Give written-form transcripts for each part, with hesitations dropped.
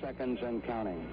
seconds and counting.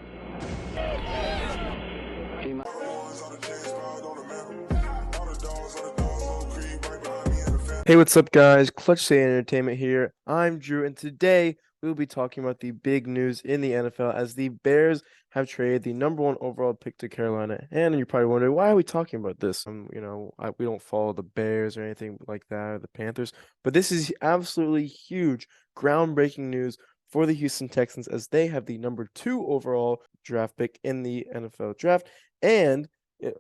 Hey, what's up, guys? Clutch Say Entertainment here. I'm Drew, and today we'll be talking about the big news in the NFL as the Bears have traded the #1 overall pick to Carolina. And you're probably wondering, why are we talking about this? We don't follow the Bears or anything like that, or the Panthers, but this is absolutely huge, groundbreaking news for the Houston Texans as they have the #2 overall draft pick in the NFL draft. And it,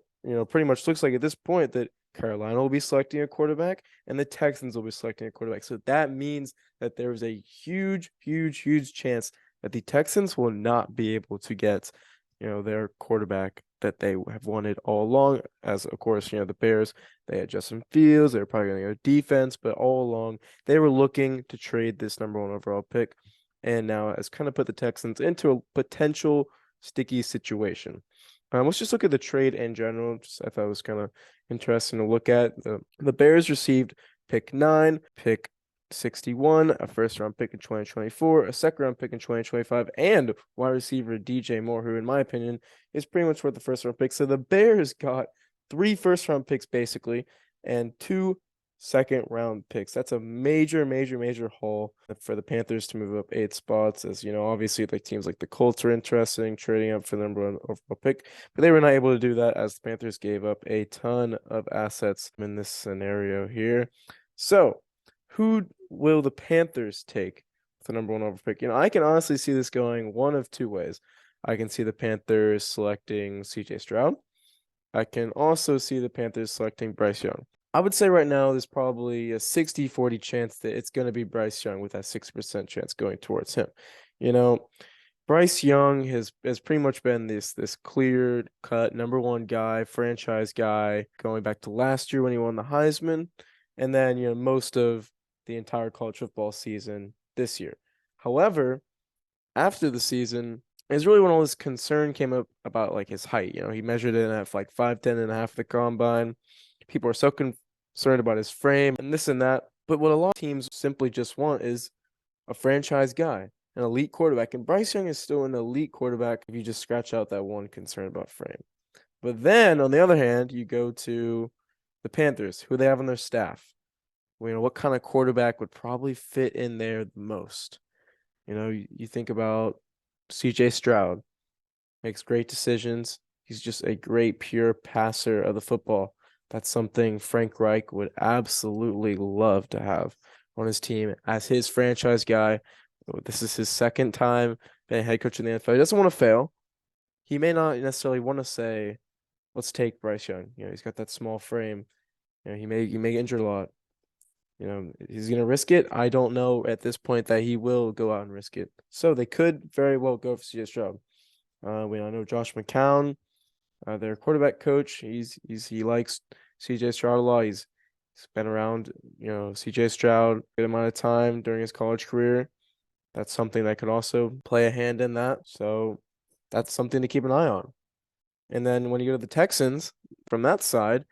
pretty much looks like at this point that Carolina will be selecting a quarterback and the Texans will be selecting a quarterback. So that means that there is a huge, huge, huge chance that the Texans will not be able to get, their quarterback that they have wanted all along. As of course, the Bears, they had Justin Fields, they were probably going to go defense, but all along they were looking to trade this #1 overall pick. And now it's kind of put the Texans into a potential sticky situation. Let's just look at the trade in general. I thought it was kind of interesting to look at. The Bears received pick 9, pick 61, a first-round pick in 2024, a second-round pick in 2025, and wide receiver DJ Moore, who, in my opinion, is pretty much worth the first-round pick. So the Bears got 3 first-round picks, basically, and 2 second-round picks. That's a major, major, major haul for the Panthers to move up 8 spots. As obviously, like teams like the Colts are interesting, trading up for the #1 overall pick, but they were not able to do that as the Panthers gave up a ton of assets in this scenario here. So, who will the Panthers take with the #1 overall pick? I can honestly see this going one of 2 ways. I can see the Panthers selecting CJ Stroud. I can also see the Panthers selecting Bryce Young. I would say right now there's probably a 60-40 chance that it's going to be Bryce Young, with that 6% chance going towards him. Bryce Young has pretty much been this clear-cut #1 guy, franchise guy, going back to last year when he won the Heisman, and then most of the entire college football season this year. However, after the season is really when all this concern came up about like his height. He measured in at like 5'10" and a half the combine. People are so concerned about his frame and this and that. But what a lot of teams simply just want is a franchise guy, an elite quarterback. And Bryce Young is still an elite quarterback if you just scratch out that one concern about frame. But then on the other hand, you go to the Panthers, who they have on their staff. What kind of quarterback would probably fit in there the most? You think about CJ Stroud, makes great decisions. He's just a great pure passer of the football. That's something Frank Reich would absolutely love to have on his team as his franchise guy. This is his second time being head coach in the NFL. He doesn't want to fail. He may not necessarily want to say, let's take Bryce Young. He's got that small frame. He may get injured a lot. He's going to risk it. I don't know at this point that he will go out and risk it. So they could very well go for CJ Stroud. I know Josh McCown, their quarterback coach. He likes CJ Stroud a lot. He's been around, CJ Stroud a good amount of time during his college career. That's something that could also play a hand in that. So that's something to keep an eye on. And then when you go to the Texans, from that side,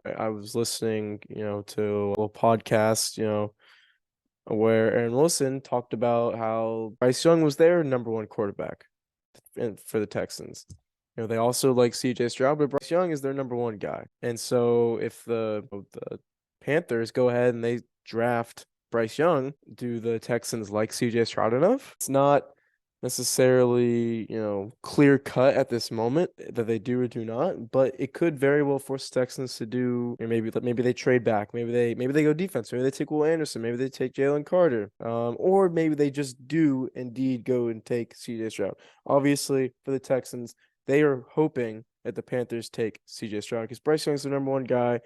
I was listening, to a little podcast, where Aaron Wilson talked about how Bryce Young was their #1 quarterback for the Texans. They also like CJ Stroud, but Bryce Young is their #1 guy. And so if the Panthers go ahead and they draft Bryce Young, do the Texans like CJ Stroud enough? It's not necessarily, clear cut at this moment that they do or do not, but it could very well force the Texans to do, maybe they trade back, maybe they go defense, maybe they take Will Anderson, maybe they take Jalen Carter, or maybe they just do indeed go and take CJ Stroud. Obviously, for the Texans, they are hoping that the Panthers take CJ Stroud because Bryce Young's the #1 guy.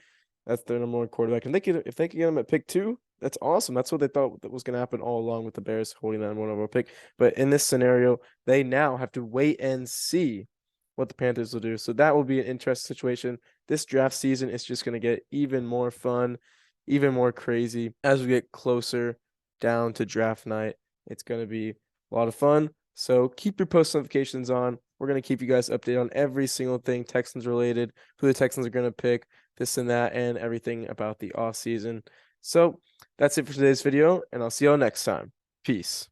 That's their #1 quarterback, and if they could get him at pick 2. That's awesome. That's what they thought that was going to happen all along with the Bears holding that #1 overall pick. But in this scenario, they now have to wait and see what the Panthers will do. So that will be an interesting situation. This draft season is just going to get even more fun, even more crazy as we get closer down to draft night. It's going to be a lot of fun. So keep your post notifications on. We're going to keep you guys updated on every single thing Texans related, who the Texans are going to pick, this and that, and everything about the offseason. So that's it for today's video, and I'll see y'all next time. Peace.